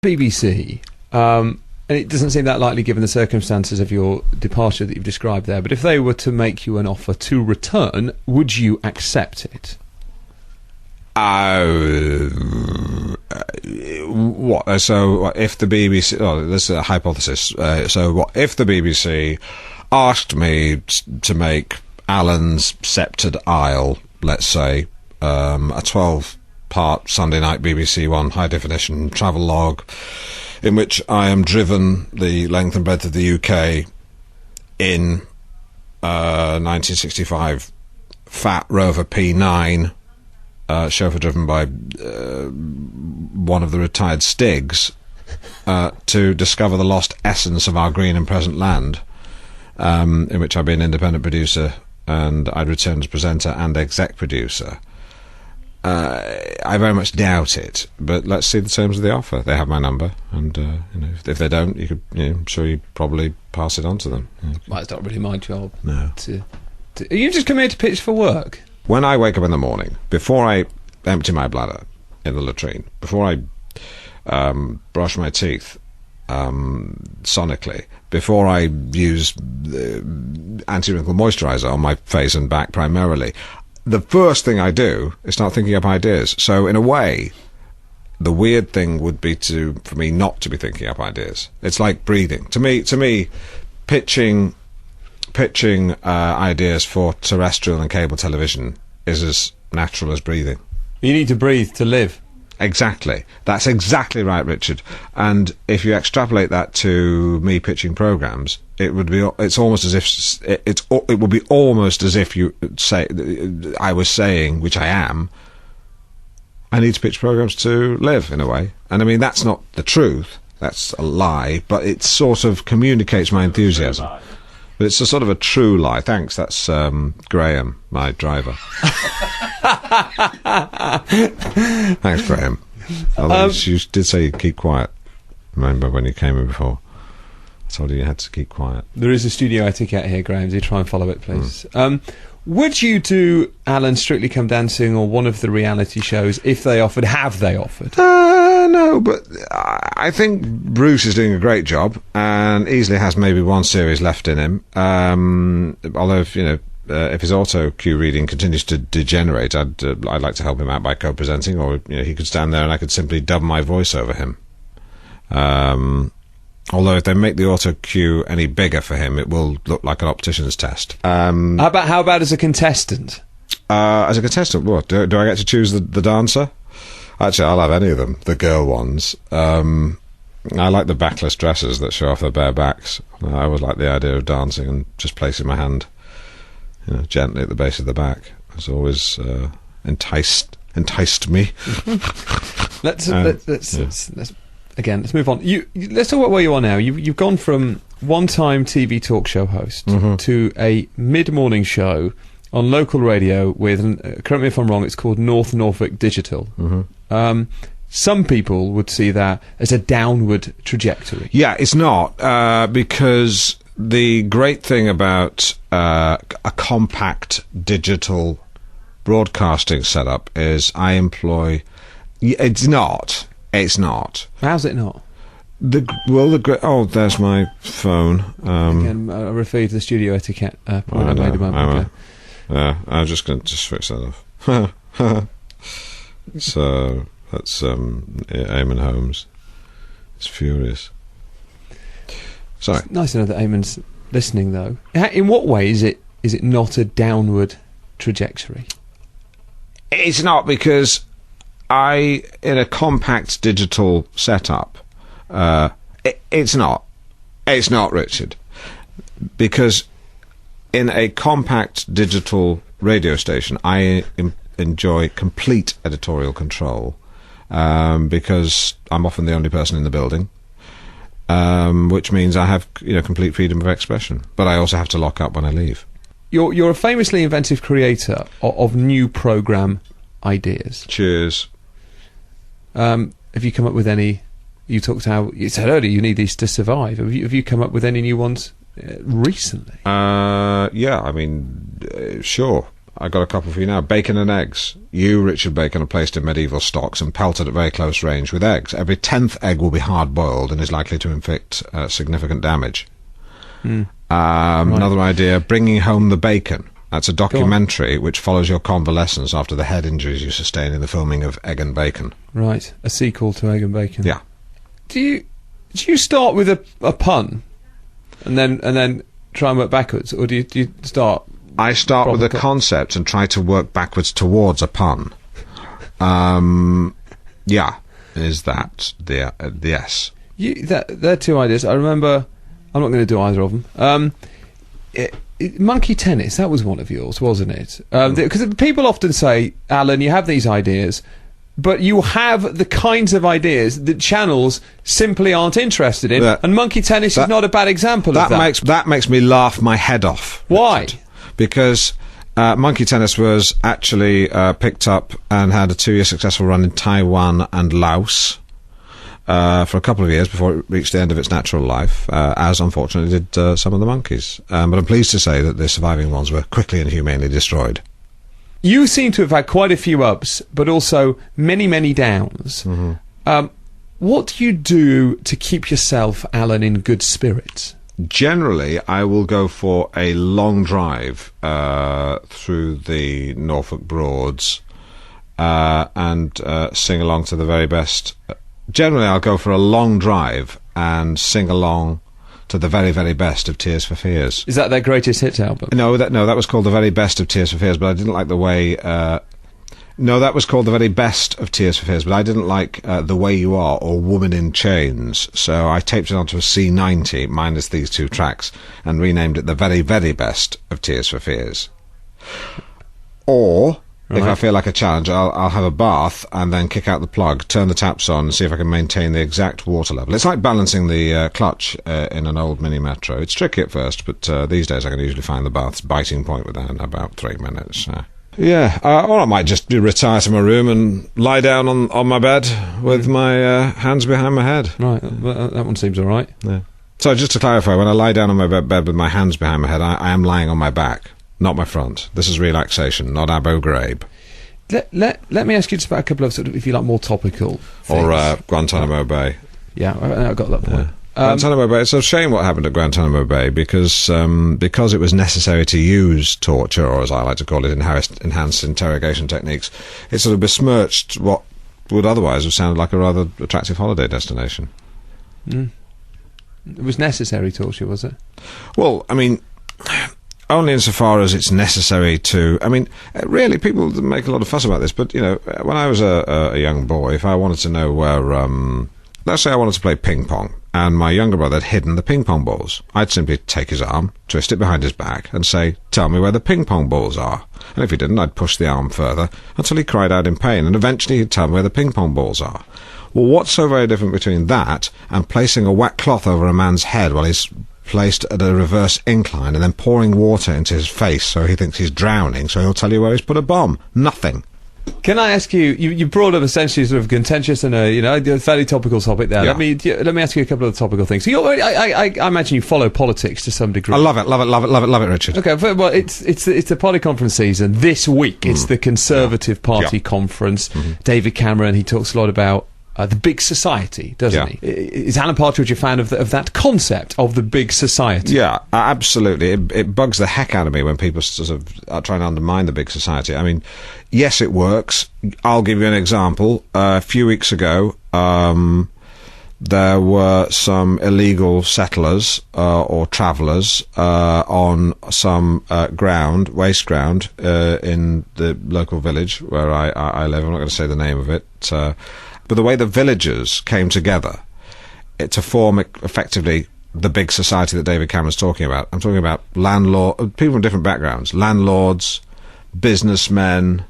BBC, and it doesn't seem that likely given the circumstances of your departure that you've described there, but if they were to make you an offer to return, would you accept it? What? So if the BBC... Oh, this is a hypothesis. So what if the BBC asked me to make Alan's Sceptred Isle, let's say, a 12-part Sunday night BBC One high-definition travel log, in which I am driven the length and breadth of the UK in 1965 Fat Rover P9, chauffeur driven by one of the retired Stigs, to discover the lost essence of our green and present land, in which I'd be an independent producer and I'd return as presenter and exec producer. I very much doubt it, but let's see the terms of the offer. They have my number, and if they don't, I'm sure you'd probably pass it on to them. Well, it's not really my job. No. You just come here to pitch for work? When I wake up in the morning, before I empty my bladder in the latrine, before I brush my teeth sonically, before I use anti-wrinkle moisturiser on my face and back primarily, the first thing I do is start thinking up ideas. So in a way, the weird thing would be for me not to be thinking up ideas. It's like breathing. To me, pitching ideas for terrestrial and cable television is as natural as breathing. You need to breathe to live. Exactly. That's exactly right, Richard. And if you extrapolate that to me pitching programs, it would be almost as if you say, I was saying, which I am, I need to pitch programs to live, in a way. And I mean, that's not the truth. That's a lie, but it sort of communicates my enthusiasm. But it's a sort of a true lie. Thanks, that's Graham, my driver. Thanks, Graham. Although you did say you'd keep quiet. Remember when you came in before? I told you had to keep quiet. There is a studio etiquette here, Graham. Do try and follow it, please. Would you do Alan Strictly Come Dancing or one of the reality shows if they offered? Have they offered? No, but I think Bruce is doing a great job and easily has maybe one series left in him. Although, if his auto cue reading continues to degenerate, I'd like to help him out by co-presenting, or he could stand there and I could simply dub my voice over him. Although if they make the auto cue any bigger for him, it will look like an optician's test. How about as a contestant? As a contestant, what? Do I get to choose the dancer? Actually, I'll have any of them, the girl ones. I like the backless dresses that show off their bare backs. I always like the idea of dancing and just placing my hand gently at the base of the back. It's always enticed me. Let's move on. Let's talk about where you are now. You've gone from one-time TV talk show host to a mid-morning show on local radio with, correct me if I'm wrong, it's called North Norfolk Digital. Some people would see that as a downward trajectory. Yeah, it's not, because the great thing about a compact digital broadcasting setup is I employ... It's not. How's it not? There's my phone. Again, I refer you to the studio etiquette point I made a moment ago. Yeah, I'm just going to switch that off. So that's Eamon Holmes. It's furious. Sorry. It's nice to know that Eamon's listening, though. In what way is it not a downward trajectory? It's not, because in a compact digital setup, it's not. It's not, Richard. Because in a compact digital radio station, I enjoy complete editorial control, because I'm often the only person in the building, which means I have complete freedom of expression. But I also have to lock up when I leave. You're a famously inventive creator of new programme ideas. Cheers. Have you come up with any? You talked how you said earlier you need these to survive. Have you come up with any new ones recently? Yeah, I mean, sure. I got a couple for you now. Bacon and eggs. You, Richard Bacon, are placed in medieval stocks and pelted at very close range with eggs. Every 10th egg will be hard-boiled and is likely to inflict significant damage. Right. Another idea, Bringing Home the Bacon. That's a documentary which follows your convalescence after the head injuries you sustained in the filming of Egg and Bacon. Right, a sequel to Egg and Bacon. Yeah. Do you start with a pun and then try and work backwards, or do you start? I start with a concept and try to work backwards towards a pun. Yeah, is that the yes? There are two ideas. I remember. I'm not going to do either of them. Monkey tennis, that was one of yours, wasn't it? Because people often say, Alan, you have these ideas, but you have the kinds of ideas that channels simply aren't interested in, and monkey tennis is not a bad example of that. That makes me laugh my head off. Why? Richard, because monkey tennis was actually picked up and had a 2-year successful run in Taiwan and Laos. For a couple of years before it reached the end of its natural life, as unfortunately did some of the monkeys. But I'm pleased to say that the surviving ones were quickly and humanely destroyed. You seem to have had quite a few ups, but also many, many downs. Mm-hmm. What do you do to keep yourself, Alan, in good spirits? Generally, I will go for a long drive through the Norfolk Broads and sing along to the very best. Generally, I'll go for a long drive and sing along to the very, very best of Tears for Fears. Is that their greatest hits album? No, that was called the very best of Tears for Fears, but I didn't like the way... No, that was called the very best of Tears for Fears, but I didn't like The Way You Are or Woman in Chains, so I taped it onto a C90, minus these two tracks, and renamed it the very, very best of Tears for Fears. Or... Right. If I feel like a challenge, I'll have a bath and then kick out the plug, turn the taps on, and see if I can maintain the exact water level. It's like balancing the clutch in an old mini Metro. It's tricky at first, but these days I can usually find the bath's biting point within about 3 minutes. Yeah, or I might just retire to my room and lie down on my bed with my hands behind my head. Right, that one seems all right. Yeah. So just to clarify, when I lie down on my bed with my hands behind my head, I am lying on my back. Not my front. This is relaxation, not Abu Ghraib. Let me ask you just about a couple of sort of, if you like, more topical things. Or Guantanamo Bay. Yeah, I got that point. Guantanamo Bay. It's a shame what happened at Guantanamo Bay because it was necessary to use torture, or as I like to call it, enhanced interrogation techniques. It sort of besmirched what would otherwise have sounded like a rather attractive holiday destination. Mm. It was necessary torture, was it? Well, I mean... Only insofar as it's necessary to... I mean, really, people make a lot of fuss about this, but, you know, when I was a young boy, if I wanted to know where... let's say I wanted to play ping-pong, and my younger brother had hidden the ping-pong balls. I'd simply take his arm, twist it behind his back, and say, tell me where the ping-pong balls are. And if he didn't, I'd push the arm further until he cried out in pain, and eventually he'd tell me where the ping-pong balls are. Well, what's so very different between that and placing a wet cloth over a man's head while he's... placed at a reverse incline and then pouring water into his face so he thinks he's drowning, so he'll tell you where he's put a bomb? Nothing. Can I ask you, you brought up essentially sort of contentious and a fairly topical topic there. Yeah. Let me ask you a couple of topical things. So I imagine you follow politics to some degree. I love it, Richard. Okay, well, it's the party conference season this week. It's the Conservative Party conference. Mm-hmm. David Cameron, he talks a lot about the big society, doesn't he? Is Alan Partridge a fan of that concept of the big society? Yeah, absolutely. It bugs the heck out of me when people sort of are trying to undermine the big society. I mean, yes, it works. I'll give you an example. A few weeks ago, there were some illegal settlers or travellers on some waste ground in the local village where I live. I'm not going to say the name of it. But the way the villagers came together to form effectively the big society that David Cameron's talking about. I'm talking about people from different backgrounds, landlords, businessmen,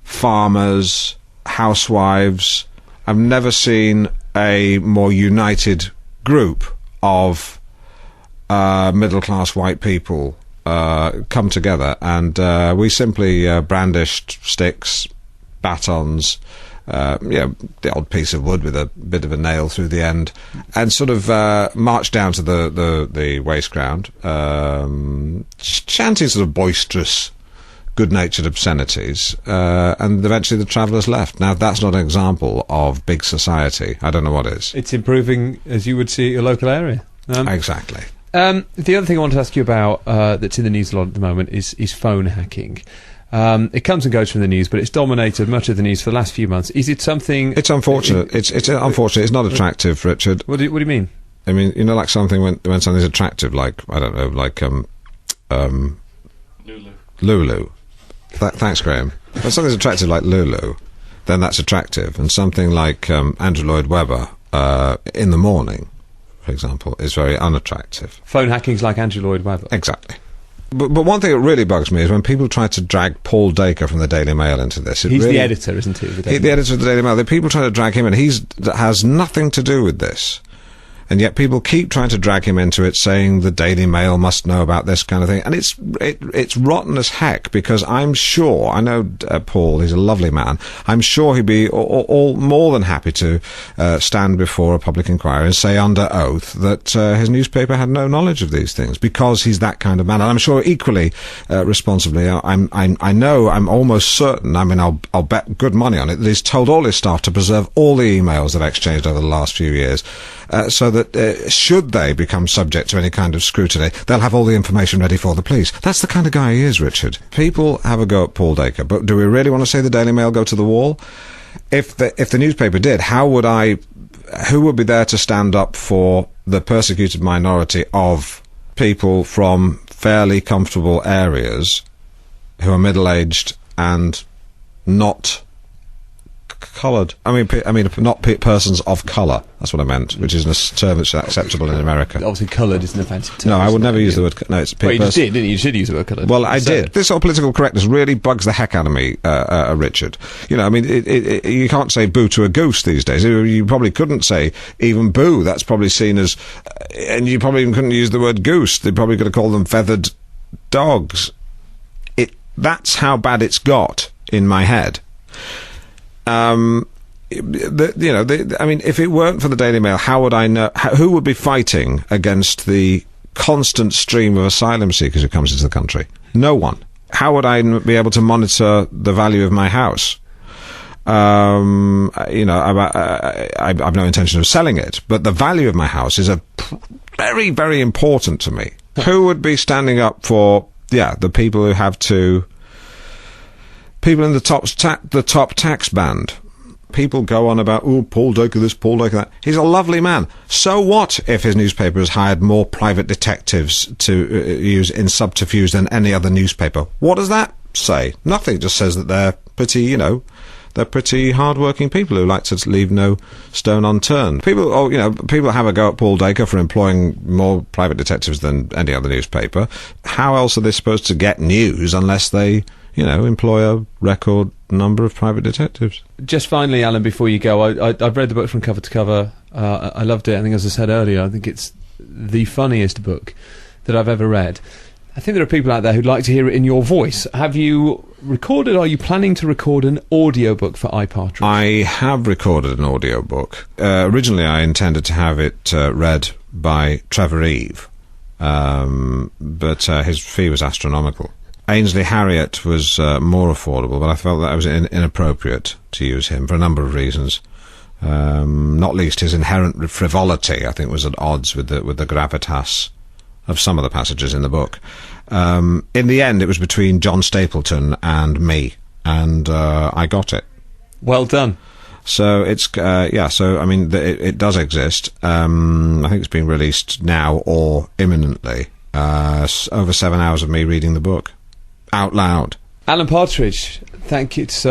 farmers, housewives. I've never seen a more united group of middle-class white people come together, and we simply brandished sticks, batons, the odd piece of wood with a bit of a nail through the end, and sort of marched down to the waste ground, chanting sort of boisterous good-natured obscenities, and eventually the travellers left. Now, that's not an example of big society. I don't know what is. It's improving, as you would see, your local area. Exactly. The other thing I wanted to ask you about that's in the news a lot at the moment is phone hacking. It comes and goes from the news, but it's dominated much of the news for the last few months. Is it something... It's unfortunate. It's unfortunate. It's not attractive, Richard. What do you mean? I mean, you know, like something when something's attractive, like, I don't know, like Lulu. Thanks, Graham. When something's attractive like Lulu, then that's attractive. And something like Andrew Lloyd Webber in the morning, for example, is very unattractive. Phone hacking's like Andrew Lloyd Webber. Exactly. But one thing that really bugs me is when people try to drag Paul Dacre from the Daily Mail into this. He's the editor, isn't he? The editor of the Daily Mail. The people try to drag him in. He has nothing to do with this. And yet people keep trying to drag him into it, saying the Daily Mail must know about this kind of thing. And it's rotten as heck, because I'm sure, I know Paul, he's a lovely man, I'm sure he'd be all more than happy to stand before a public inquiry and say under oath that his newspaper had no knowledge of these things, because he's that kind of man. And I'm sure equally responsibly, I know, I'm almost certain, I mean, I'll bet good money on it, that he's told all his staff to preserve all the emails they've exchanged over the last few years, so that should they become subject to any kind of scrutiny, they'll have all the information ready for the police. That's the kind of guy he is, Richard. People have a go at Paul Dacre, but do we really want to see the Daily Mail go to the wall? If the newspaper did, who would be there to stand up for the persecuted minority of people from fairly comfortable areas who are middle-aged and not coloured? I mean, not persons of colour. That's what I meant, which is a term that's acceptable in America. Obviously, coloured isn't a fancy term. No, I would never use the word. No, it's. Well, you just did, didn't you? You should use the word coloured. Well, I did. This sort of political correctness really bugs the heck out of me, Richard. You know, I mean, you can't say boo to a goose these days. You probably couldn't say even boo. That's probably seen as, and you probably even couldn't use the word goose. They're probably going to call them feathered dogs. That's how bad it's got in my head. I mean, if it weren't for the Daily Mail, how would I know? Who would be fighting against the constant stream of asylum seekers who comes into the country? No one. How would I be able to monitor the value of my house? I've no intention of selling it, but the value of my house is very, very important to me. Who would be standing up for, the people who have to... People in the top tax band. People go on about, Paul Dacre this, Paul Dacre that. He's a lovely man. So what if his newspaper has hired more private detectives to use in subterfuge than any other newspaper? What does that say? Nothing. It just says that they're pretty hard-working people who like to leave no stone unturned. People have a go at Paul Dacre for employing more private detectives than any other newspaper. How else are they supposed to get news unless they... employ a record number of private detectives. Just finally, Alan, before you go, I've read the book from cover to cover. I loved it. I think, as I said earlier, I think it's the funniest book that I've ever read. I think there are people out there who'd like to hear it in your voice. Have you recorded, are you planning to record an audiobook for Partridge? I have recorded an audiobook. Originally, I intended to have it read by Trevor Eve, but his fee was astronomical. Ainsley Harriott was more affordable, but I felt that it was inappropriate to use him for a number of reasons. Not least his inherent frivolity, I think, was at odds with the gravitas of some of the passages in the book. In the end, it was between John Stapleton and me, and I got it. Well done. So it's So I mean, it does exist. I think it's being released now or imminently. Over 7 hours of me reading the book out loud. Alan Partridge, thank you. It's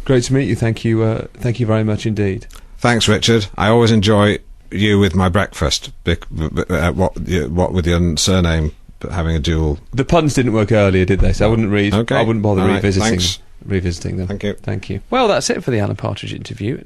great to meet you. Thank you very much indeed. Thanks, Richard. I always enjoy you with my breakfast. What with your surname having a dual. The puns didn't work earlier, did they? So I wouldn't read. Okay. I wouldn't bother All right, revisiting them. Thank you. Well, that's it for the Alan Partridge interview.